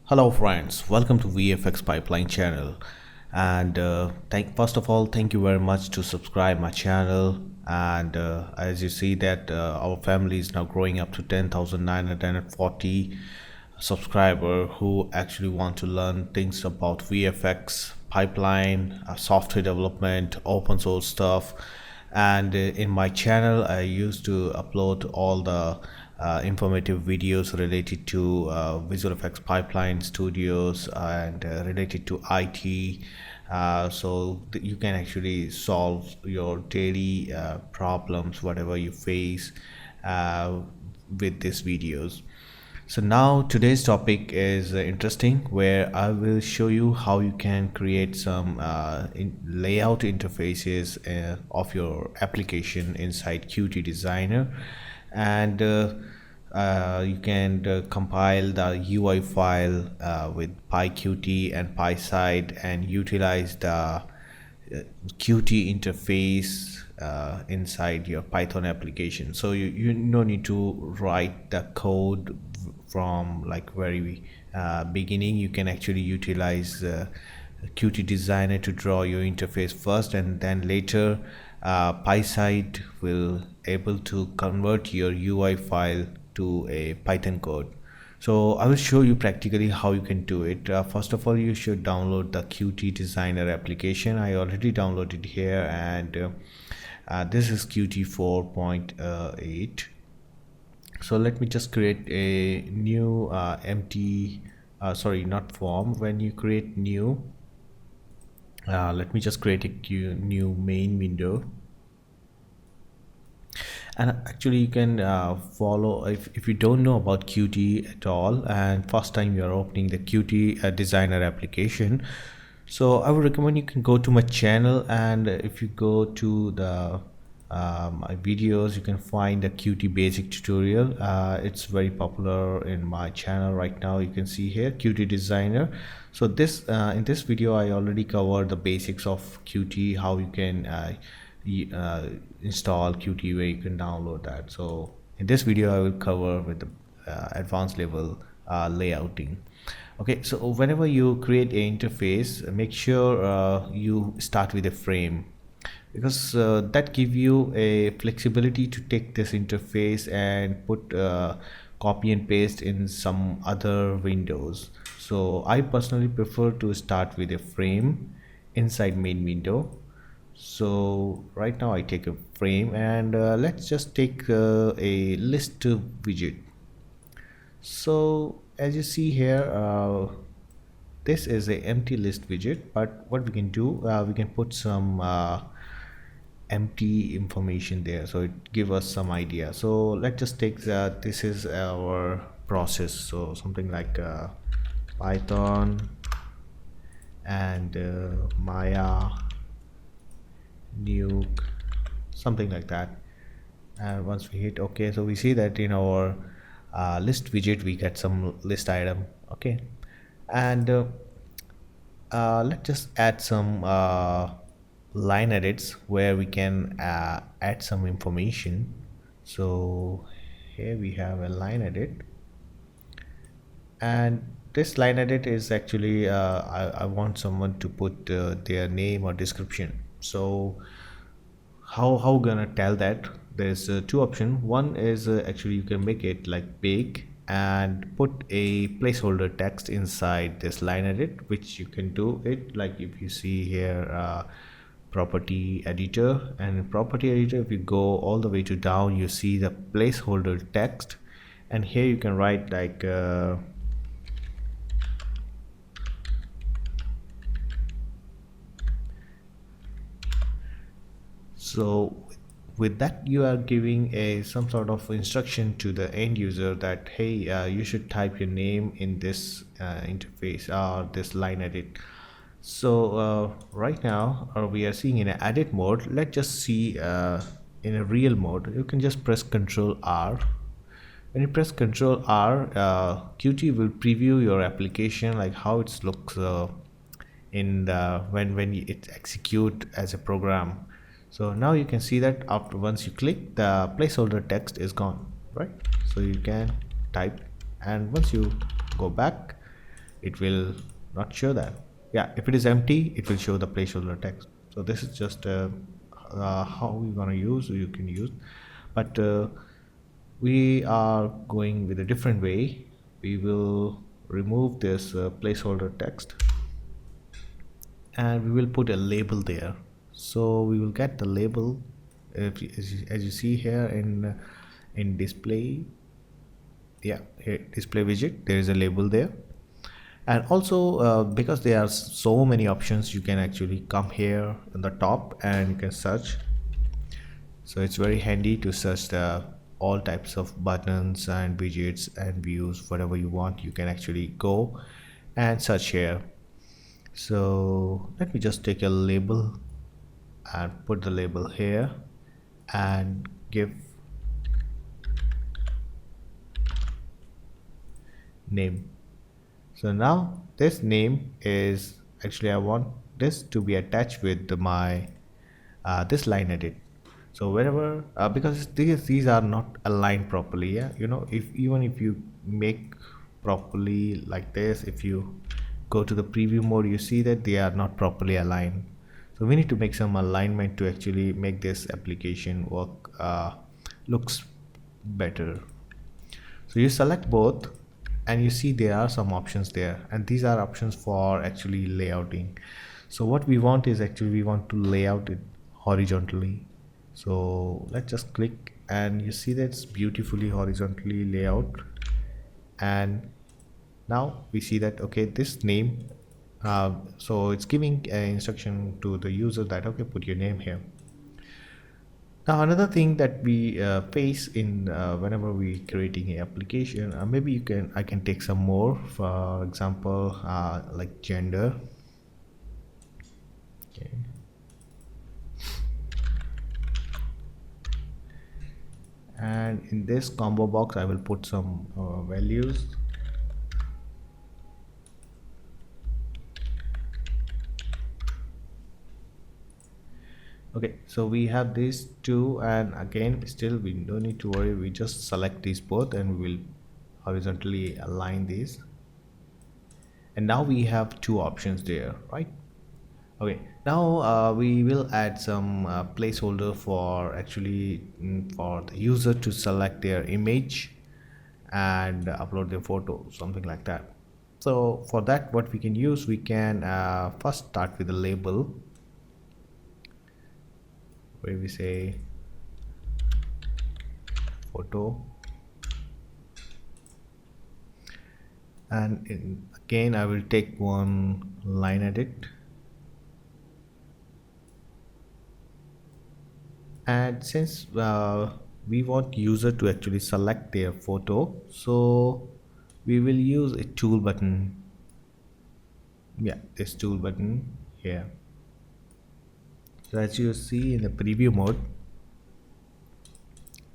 Hello friends, welcome to VFX Pipeline channel. And first of all, thank you very much to subscribe my channel. And as you see that our family is now growing up to 10,940 subscriber who actually want to learn things about VFX pipeline, software development, open source stuff. And in my channel I used to upload all the informative videos related to visual effects pipeline studios and related to IT, so that you can actually solve your daily problems whatever you face with these videos. So now today's topic is interesting, where I will show you how you can create some layout interfaces of your application inside Qt Designer. And you can compile the UI file with PyQt and PySide and utilize the Qt interface inside your Python application. So you no need to write the code from like very beginning. You can actually utilize Qt Designer to draw your interface first, and then later PySide will able to convert your UI file to a Python code. So I will show you practically how you can do it. First of all, you should download the Qt Designer application. I already downloaded here, and this is Qt 4.8. So let me just create a new empty sorry, not form. When you create new, let me just create a new main window. And actually you can follow, if you don't know about Qt at all and first time you're opening the Qt Designer application, so I would recommend you can go to my channel, and if you go to the my videos, you can find the Qt basic tutorial. It's very popular in my channel right now. You can see here Qt Designer. So this in this video I already covered the basics of Qt, how you can install Qt, where you can download that. So in this video I will cover with the advanced level layouting. Okay, so whenever you create a interface, make sure you start with a frame, because that give you a flexibility to take this interface and put copy and paste in some other windows. So I personally prefer to start with a frame inside main window. So right now I take a frame, and let's just take a list widget. So as you see here, this is a empty list widget, but what we can do, we can put some empty information there, so it give us some idea. So let's just take that this is our process, so something like Python and Maya nuke, something like that. And once we hit OK, so we see that in our list widget we get some list item. Okay, and let's just add some line edits where we can add some information. So here we have a line edit, and this line edit is actually I want someone to put their name or description. So how gonna tell that? There's two options. One is actually you can make it like big and put a placeholder text inside this line edit, which you can do it like if you see here property editor, and in property editor if you go all the way to down, you see the placeholder text, and here you can write like so with that you are giving a some sort of instruction to the end user that hey, you should type your name in this interface or this line edit. So right now we are seeing in an edit mode. Let's just see in a real mode. You can just press Ctrl R. When you press Ctrl R, Qt will preview your application, like how it looks in the when it execute as a program. So now you can see that after once you click, the placeholder text is gone, right? So you can type, and once you go back, it will not show that. Yeah, if it is empty, it will show the placeholder text. So this is just how we're gonna use, you can use, but we are going with a different way. We will remove this placeholder text and we will put a label there. So we will get the label. If you, as you see here in display, yeah, here display widget, there is a label there. And also because there are so many options, you can actually come here on the top and you can search. So it's very handy to search the all types of buttons and widgets and views, whatever you want, you can actually go and search here. So let me just take a label and put the label here and give name. So now this name is actually, I want this to be attached with my this line edit. So wherever because these are not aligned properly, yeah, you know, if even if you make properly like this, if you go to the preview mode, you see that they are not properly aligned. So we need to make some alignment to actually make this application work looks better. So you select both and you see there are some options there, and these are options for actually layouting. So what we want is actually we want to layout it horizontally. So let's just click and you see that it's beautifully horizontally layout. And now we see that okay, this name so it's giving an instruction to the user that okay, put your name here. Now another thing that we face in whenever we creating an application, maybe I can take some more, for example like gender. Okay. And in this combo box I will put some values. Okay, so we have these two, and again still we don't need to worry, we just select these both and we will horizontally align these, and now we have two options there, right? Okay, now we will add some placeholder for actually for the user to select their image and upload their photo, something like that. So for that, what we can use, we can first start with the label where we say photo, and again I will take one line edit, and since we want user to actually select their photo, so we will use a tool button. Yeah, this tool button here. So as you see in the preview mode,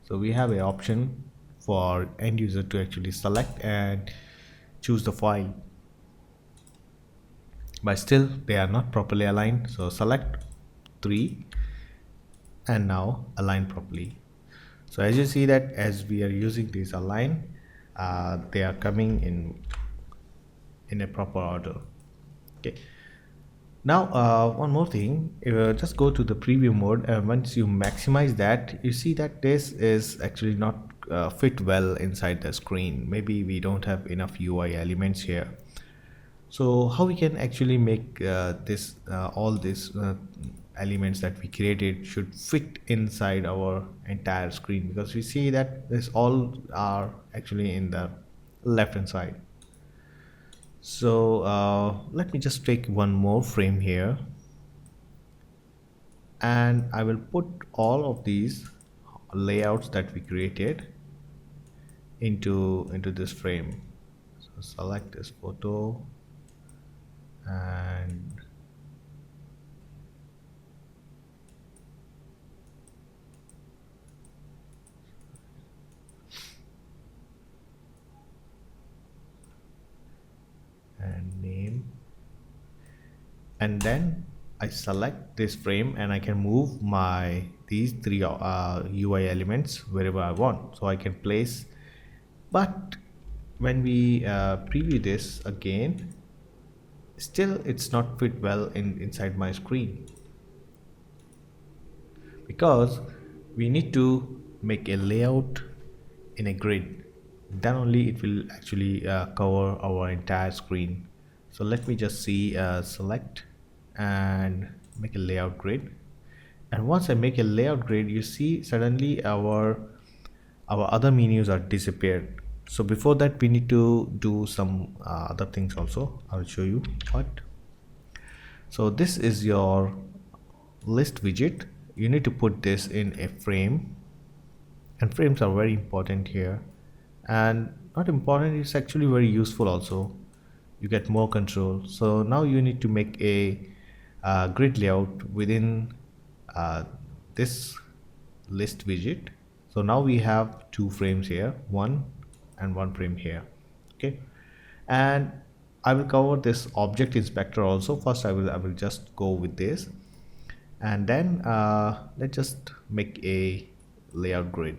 so we have an option for end user to actually select and choose the file, but still they are not properly aligned. So select 3 and now align properly. So as you see that as we are using these align, they are coming in a proper order. Okay. Now one more thing, just go to the preview mode, and once you maximize that, you see that this is actually not fit well inside the screen. Maybe we don't have enough UI elements here. So how we can actually make this all these elements that we created should fit inside our entire screen, because we see that this all are actually in the left hand side. So let me just take one more frame here, and I will put all of these layouts that we created into this frame. So select this photo and name, and then I select this frame and I can move my these three UI elements wherever I want, so I can place. But when we preview this again, Still it's not fit well inside my screen, because we need to make a layout in a grid. Then only it will actually cover our entire screen. So let me just see, select and make a layout grid. And once I make a layout grid, you see suddenly our other menus are disappeared. So before that we need to do some other things also. I'll show you what. So this is your list widget. You need to put this in a frame, and frames are very important here. And not important, it's actually very useful also. You get more control. So now you need to make a grid layout within uh, this list widget. So now we have two frames here, one and one frame here. Okay, and I will cover this object inspector also. First I will just go with this, and then let's just make a layout grid.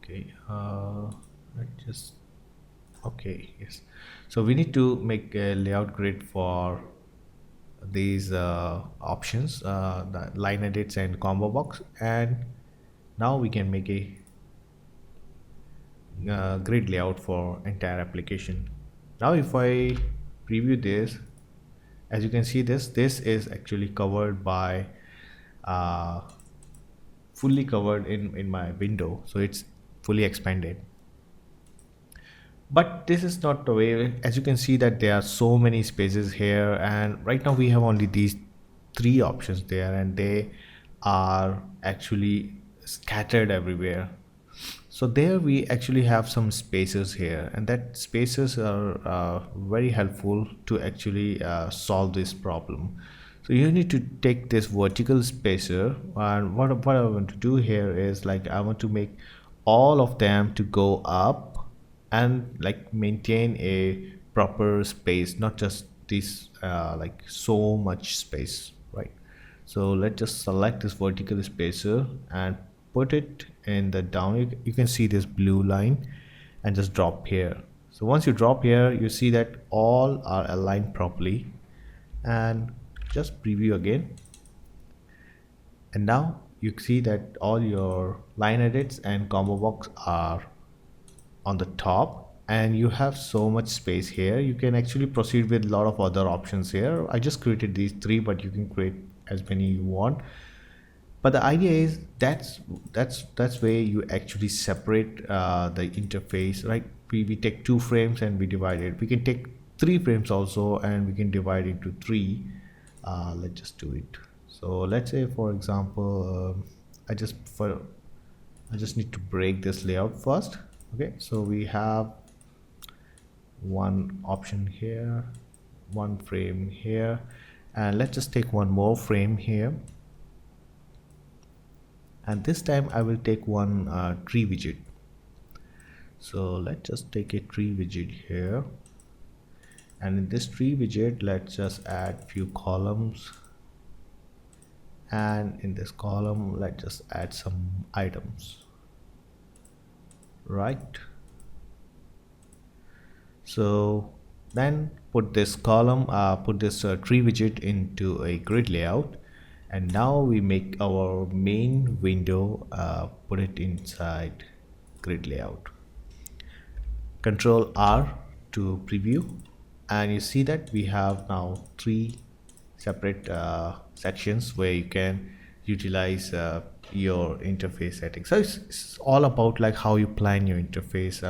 Okay, let's just, okay, yes. So we need to make a layout grid for these options, the line edits and combo box. And now we can make a grid layout for entire application. Now if I preview this, as you can see, this is actually covered by uh, fully covered in my window, so it's fully expanded. But this is not the way. As you can see that there are so many spaces here, and right now we have only these three options there, and they are actually scattered everywhere. So there we actually have some spaces here, and that spaces are very helpful to actually solve this problem. So you need to take this vertical spacer, and what I want to do here is, like, I want to make all of them to go up and like maintain a proper space, not just this like so much space, right? So let's just select this vertical spacer and put it in the down. You can see this blue line, and just drop here. So once you drop here, you see that all are aligned properly. And just preview again, and now you see that all your line edits and combo box are on the top, and you have so much space here. You can actually proceed with a lot of other options here. I just created these three, but you can create as many you want. But the idea is that's where you actually separate the interface, right? We take two frames and we divide it. We can take three frames also, and we can divide into three. Let's just do it. So let's say, for example, I just need to break this layout first. Okay, so we have one option here, one frame here, and let's just take one more frame here. And this time I will take one tree widget. So let's just take a tree widget here, and in this tree widget let's just add few columns, and in this column let's just add some items, right? So then put this column, put this tree widget into a grid layout, and now we make our main window, put it inside grid layout. Control R to preview, and you see that we have now three separate sections where you can utilize your interface settings. So it's all about like how you plan your interface.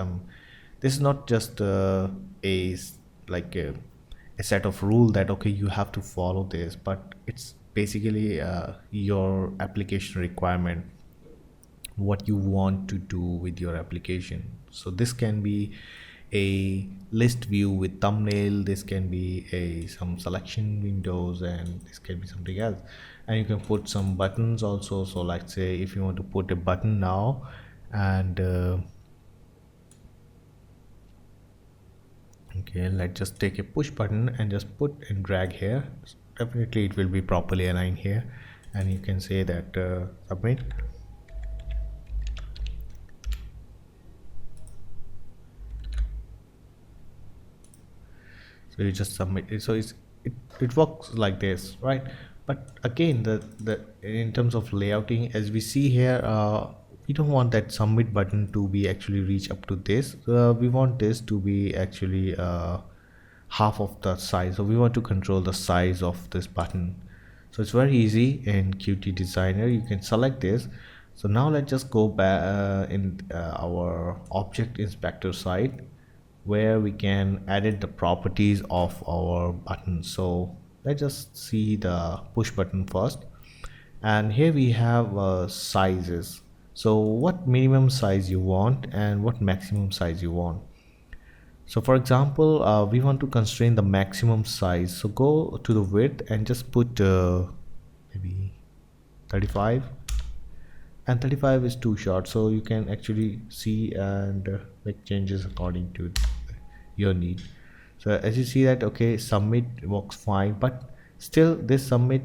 This is not just a like a set of rule that okay you have to follow this, but it's basically your application requirement, what you want to do with your application. So this can be a list view with thumbnail, this can be a some selection windows, and this can be something else. And you can put some buttons also. So like say if you want to put a button now, and okay, let's just take a push button and just put and drag here. Definitely it will be properly aligned here, and you can say that submit. So you just submit it. So it works like this, right? But again, the in terms of layouting, as we see here, we don't want that submit button to be actually reach up to this. We want this to be actually half of the size. So we want to control the size of this button. So it's very easy in Qt designer. You can select this. So now let's just go back in our object inspector side, where we can edit the properties of our button. So let's just see the push button first, and here we have sizes. So what minimum size you want and what maximum size you want. So for example, we want to constrain the maximum size, so go to the width and just put maybe 35, and 35 is too short, so you can actually see and make changes according to your need. So as you see that, okay, submit works fine, but still this submit,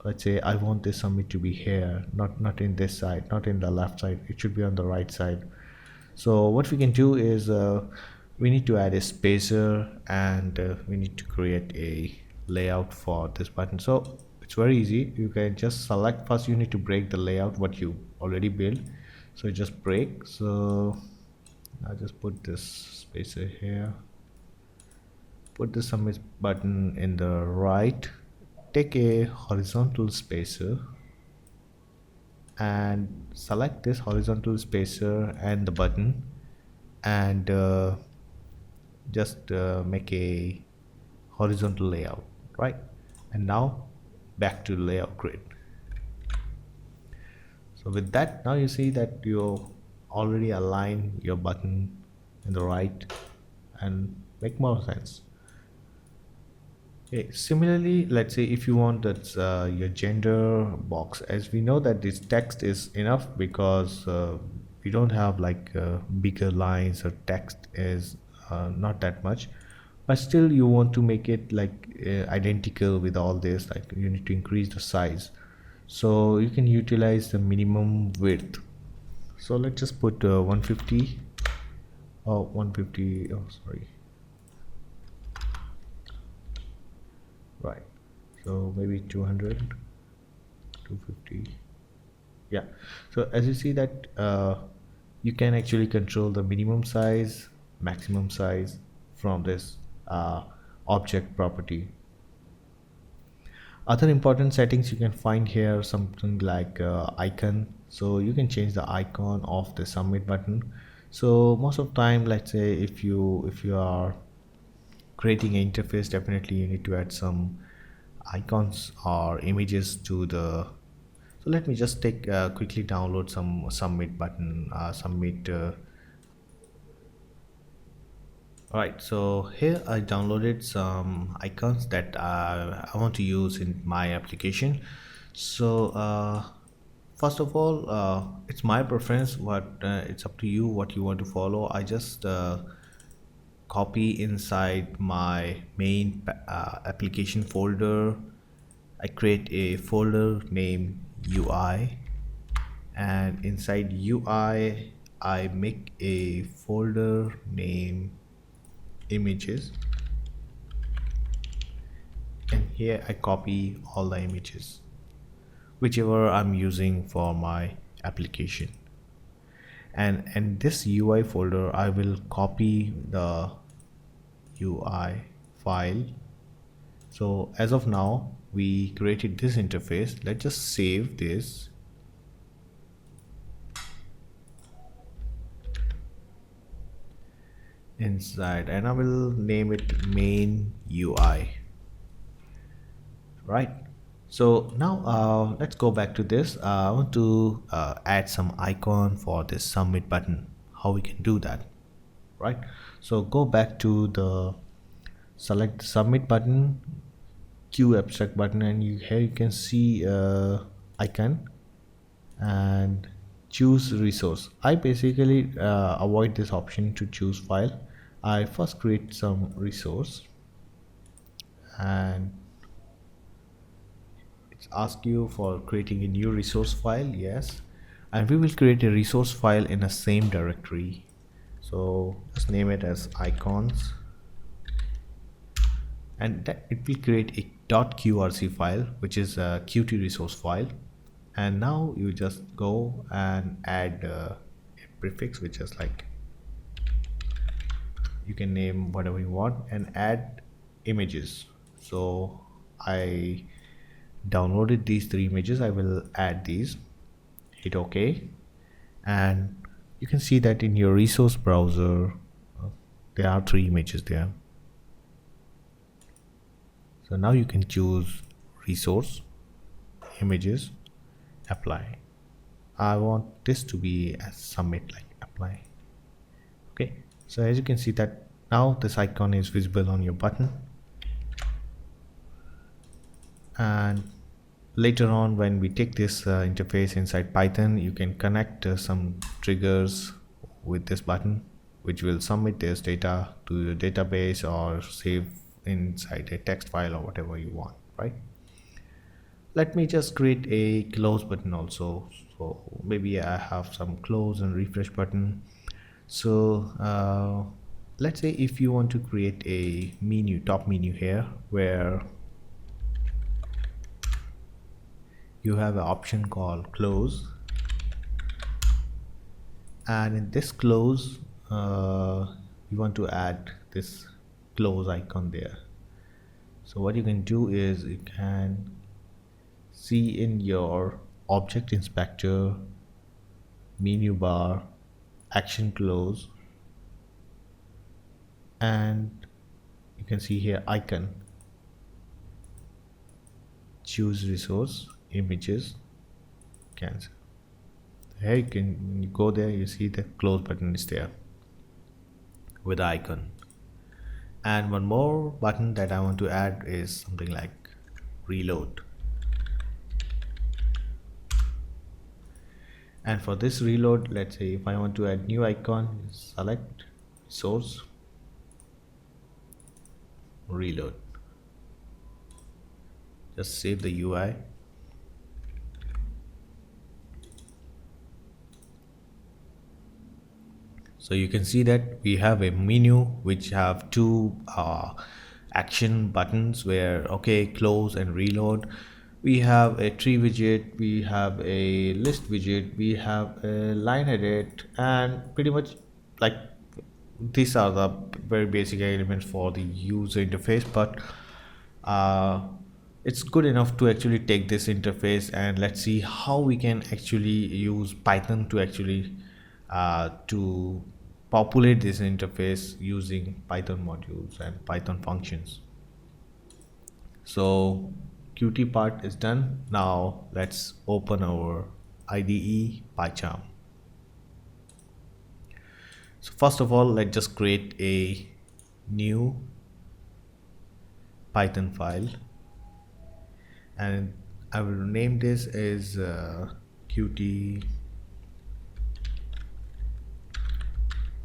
let's say I want this submit to be here, not in this side, not in the left side, it should be on the right side. So what we can do is we need to add a spacer, and we need to create a layout for this button. So it's very easy. You can just select, first you need to break the layout what you already built. So just break. So I'll just put this spacer here, put the submit button in the right, take a horizontal spacer and select this horizontal spacer and the button, and just make a horizontal layout, right? And now back to layout grid. So with that, now you see that you already align your button in the right and make more sense. Okay, similarly, let's say if you want that your gender box, as we know that this text is enough, because we don't have like bigger lines, or text is not that much, but still you want to make it like identical with all this, like you need to increase the size. So you can utilize the minimum width. So let's just put 150, oh 150, oh sorry, right, so maybe 200, 250. Yeah, so as you see that you can actually control the minimum size, maximum size from this object property. Other important settings you can find here, something like icon. So you can change the icon of the submit button. So most of the time, let's say if you are creating an interface, definitely you need to add some icons or images to the. So let me just take quickly download some submit button, submit. Alright, so here I downloaded some icons that I want to use in my application. So first of all, it's my preference, but it's up to you what you want to follow. I just copy inside my main application folder. I create a folder named UI, and inside UI I make a folder named images, and here I copy all the images whichever I'm using for my application, and in this UI folder I will copy the UI file. So as of now we created this interface. Let's just save this. Inside, and I will name it main UI, right? So now let's go back to this. I want to add some icon for this submit button. How we can do that, right? So go back to the select the submit button, Q abstract button, and here you can see icon and choose resource. I basically avoid this option to choose file. I first create some resource, and it's ask you for creating a new resource file. Yes, and we will create a resource file in the same directory. So just name it as icons, and that it will create a .qrc file, which is a Qt resource file. And now you just go and add a prefix, which is like, you can name whatever you want, and add images. So I downloaded these three images. I will add these, hit OK, and you can see that in your resource browser there are three images there. So now you can choose resource, images, apply. I want this to be as submit, like apply. Okay, so as you can see that now this icon is visible on your button, and later on when we take this interface inside Python, you can connect some triggers with this button, which will submit this data to your database or save inside a text file or whatever you want, right? Let me just create a close button also. So maybe I have some close and refresh button. So let's say if you want to create a menu, top menu here, where you have an option called close, and in this close you want to add this close icon there. So what you can do is you can see in your object inspector, menu bar, action close, and you can see here icon, choose resource, images, cancel. Here you can, when you go there, you see the close button is there with the icon. And one more button that I want to add is something like reload. And for this reload, let's say if I want to add new icon, select source, reload. Just save the UI. So you can see that we have a menu which have two action buttons where, okay, close and reload. We have a tree widget, we have a list widget, we have a line edit, and pretty much like these are the very basic elements for the user interface. But it's good enough to actually take this interface, and let's see how we can actually use Python to actually to populate this interface using Python modules and Python functions. So Qt part is done. Now let's open our IDE PyCharm. So first of all, let's just create a new Python file, and I will name this as Qt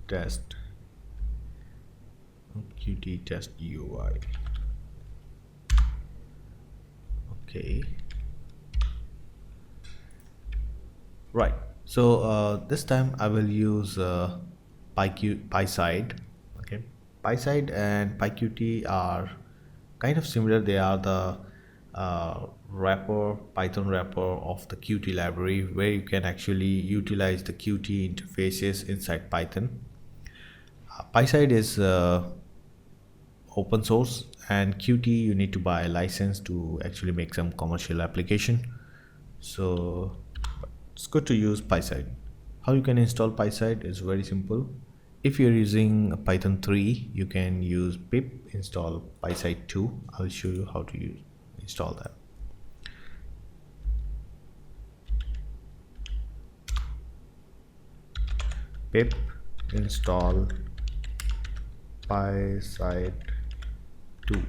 test UI. Okay, right. So this time I will use PySide. Okay, PySide and PyQt are kind of similar. They are the Python wrapper of the Qt library, where you can actually utilize the Qt interfaces inside Python. PySide is open source, and Qt you need to buy a license to actually make some commercial application. So it's good to use PySide. How you can install PySide is very simple. If you're using Python 3, you can use pip install PySide 2. I'll show you how to install that. Pip install PySide 2.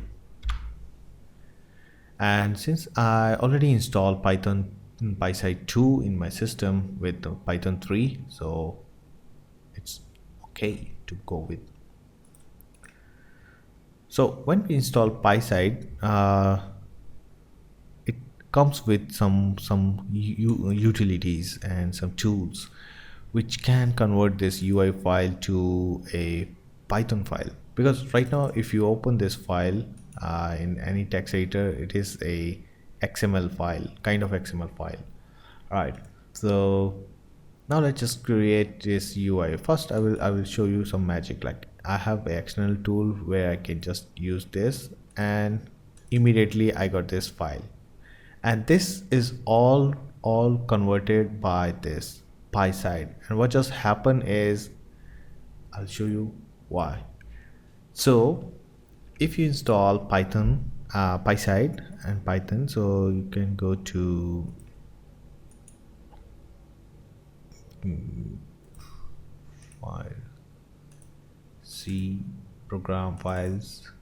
And since I already installed PySide 2 in my system with Python 3, so it's okay to go with. So when we install PySide, it comes with some utilities and some tools which can convert this UI file to a Python file. Because right now if you open this file, in any text editor, it is a XML file, kind of XML file. All right, so now let's just create this UI. First I will show you some magic. Like I have an external tool where I can just use this, and immediately I got this file, and this is all converted by this PySide. And what just happened is, I'll show you why. So if you install Python, PySide and Python, so you can go to file, C, program files,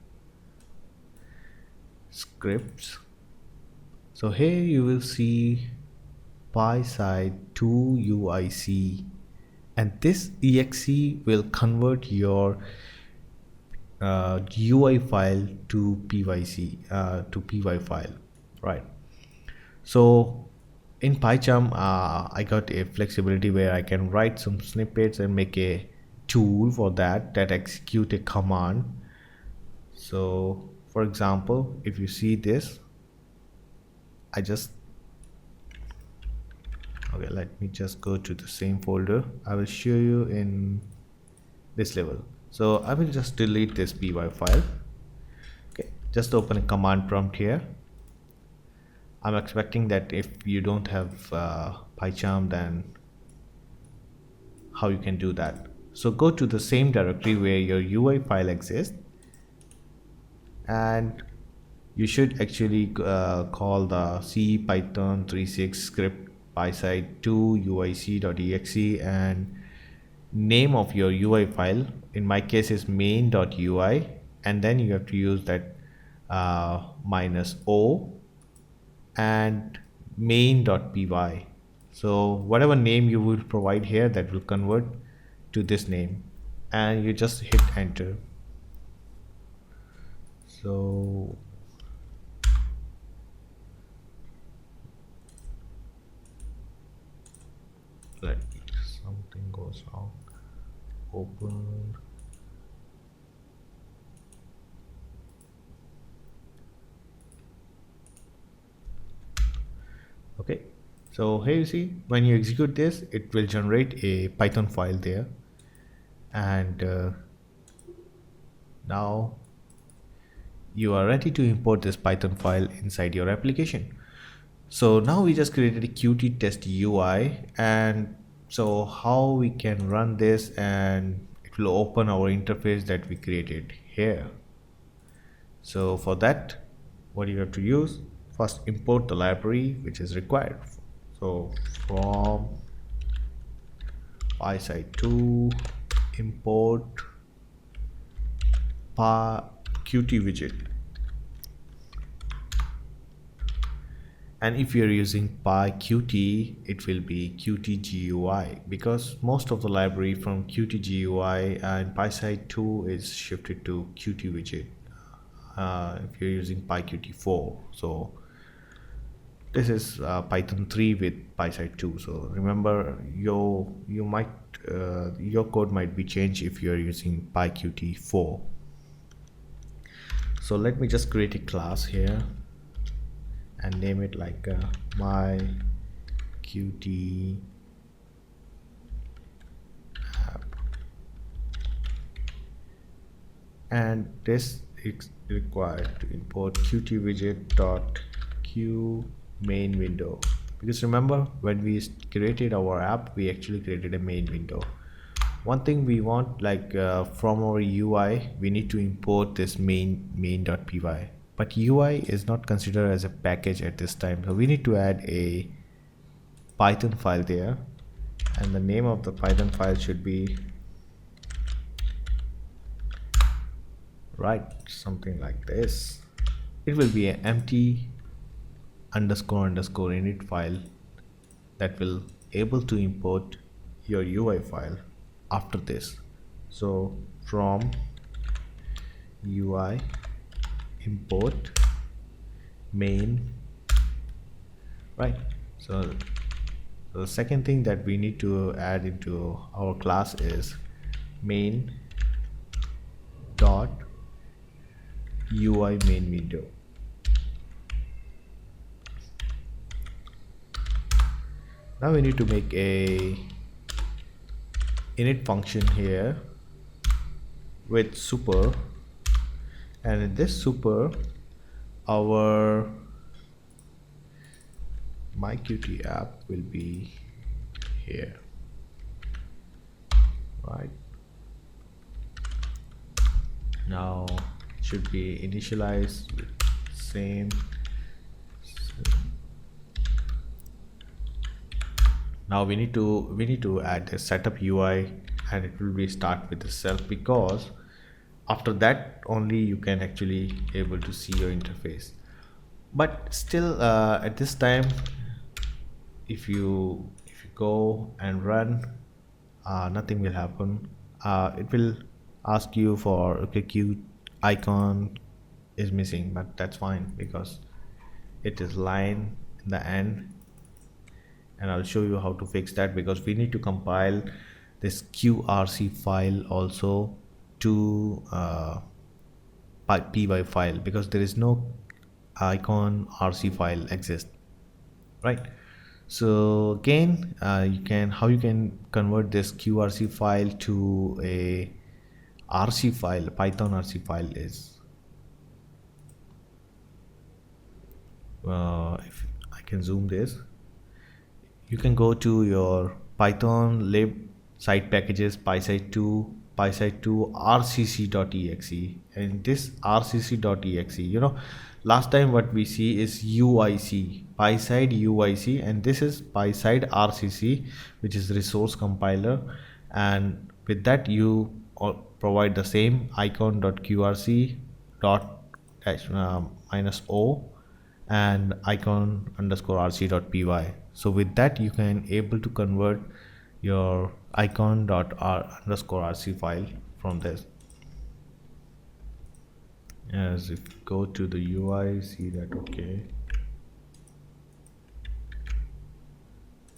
scripts. So here you will see PySide 2 UIC, and this exe will convert your GUI file to py file, right? So in PyCharm, I got a flexibility where I can write some snippets and make a tool for that execute a command. So for example, if you see this, okay, let me just go to the same folder. I will show you in this level. So I will just delete this py file. Okay, just open a command prompt here. I'm expecting that if you don't have PyCharm, then how you can do that. So go to the same directory where your UI file exists, and you should actually call the C Python 3.6 script PySide 2 uic.exe, and name of your UI file in my case is main.ui, and then you have to use that -o and main.py. So whatever name you will provide here, that will convert to this name, and you just hit enter. So let me, something goes wrong. Open. Okay, so here you see, when you execute this, it will generate a Python file there, and now you are ready to import this Python file inside your application. So now we just created a Qt test UI, and so how we can run this, and it will open our interface that we created here. So for that, what you have to use, first import the library which is required. So from PySide 2 import PyQt widget, and if you're using PyQt, it will be Qt GUI, because most of the library from Qt GUI and PySide 2 is shifted to Qt widget if you're using PyQt 4. So this is Python 3 with PySide 2. So remember, your code might be changed if you're using PyQt 4. So let me just create a class here and name it like my Qt app, and this is required to import Qt widget dot q main window, because remember, when we created our app, we actually created a main window. One thing we want, like from our UI, we need to import this main.py, but UI is not considered as a package at this time, so we need to add a Python file there, and the name of the Python file should be something like this. It will be an empty underscore init file that will able to import your UI file after this. So from UI import main, right? So the second thing that we need to add into our class is main dot UI main window. Now we need to make a init function here with super, and in this super our myQt app will be here, right? Now it should be initialized with same. Now we need to add a setup UI, and it will be start with the self, because after that only you can actually able to see your interface. But still at this time, if you go and run, nothing will happen. It will ask you for, okay, Q icon is missing, but that's fine because it is line in the end, and I'll show you how to fix that, because we need to compile this qrc file also to py file, because there is no icon rc file exist, right? So again, how you can convert this qrc file to a rc file, python rc file is, if I can zoom this, you can go to your python lib site packages, pysite2, pysite2 rcc.exe, and this rcc.exe, last time what we see is uic, pyside uic, and this is pyside rcc, which is resource compiler, and with that you provide the same icon.qrc dot minus o and icon underscore rc.py. So with that you can able to convert your icon dot underscore rc file from this. As if you go to the UI, see that, okay.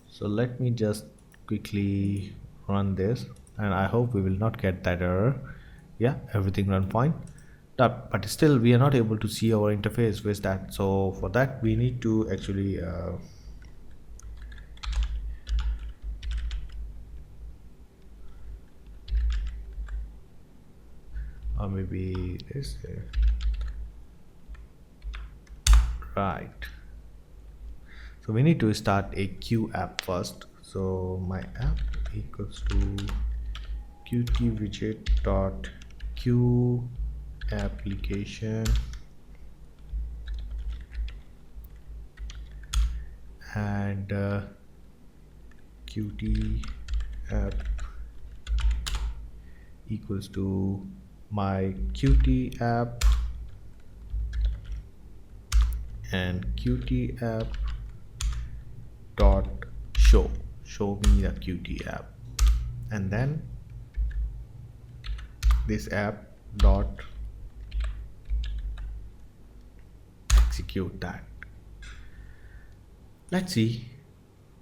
So let me just quickly run this, and I hope we will not get that error. Yeah, everything run fine. But still we are not able to see our interface with that. So for that we need to actually or maybe this right. So we need to start a Q app first. So my app equals to qt widget dot q application, and qt app equals to my qt app, and qt app dot show me the qt app, and then this app dot execute that. Let's see,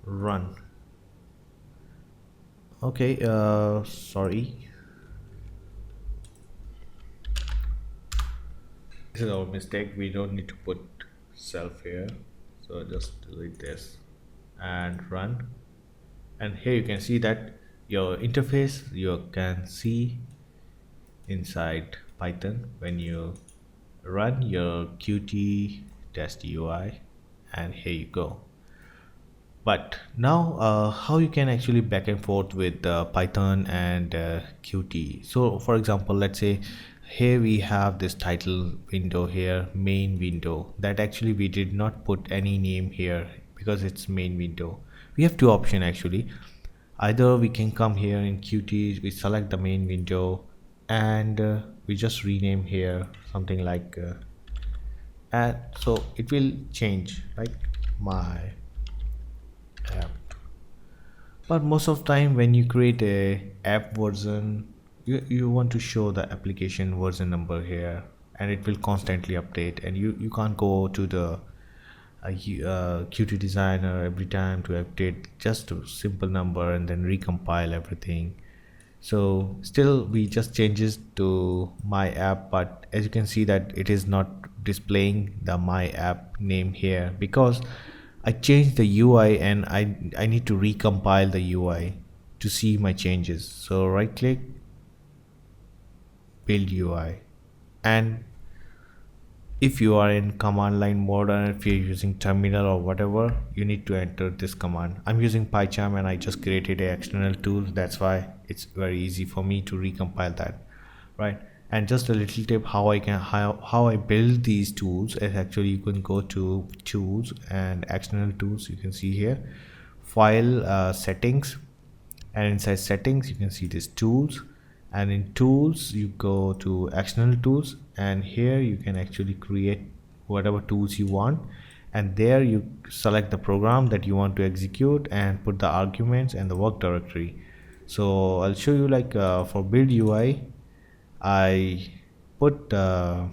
run. Okay, sorry, this is our mistake. We don't need to put self here, so just delete this and run. And here you can see that your interface you can see inside Python when you run your qt test UI, and here you go. But now how you can actually back and forth with Python and Qt. So for example, let's say here we have this title window here, main window, that actually we did not put any name here because it's main window. We have two options actually. Either we can come here in Qt, we select the main window, and we just rename here something like and so it will change like my app. But most of the time when you create a app version, you want to show the application version number here, and it will constantly update, and you can't go to the Qt designer every time to update just a simple number and then recompile everything. So still we just changes to my app, but as you can see that it is not displaying the my app name here because I changed the UI and I need to recompile the UI to see my changes. So right click, build UI, and if you are in command line mode and if you're using terminal or whatever, you need to enter this command. I'm using PyCharm and I just created an external tool, that's why it's very easy for me to recompile that, right? And just a little tip how I build these tools is actually you can go to tools and external tools. You can see here file, settings, and inside settings you can see this tools, and in tools you go to external tools, and here you can actually create whatever tools you want, and there you select the program that you want to execute and put the arguments and the work directory. So I'll show you like for build UI I put PySide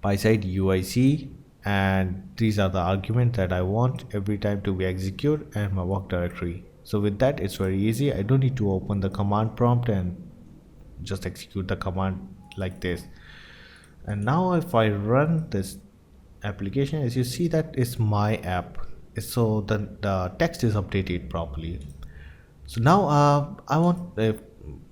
UIC, and these are the arguments that I want every time to be executed and my work directory. So with that it's very easy. I don't need to open the command prompt and just execute the command like this. And now if I run this application, as you see that is my app, so the text is updated properly. So now I want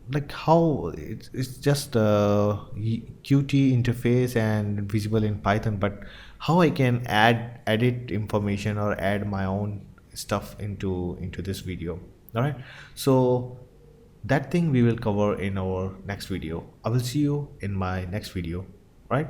like how it's just Qt interface and visible in Python, but how I can edit information or add my own stuff into this video. All right, so that thing we will cover in our next video. I will see you in my next video, right?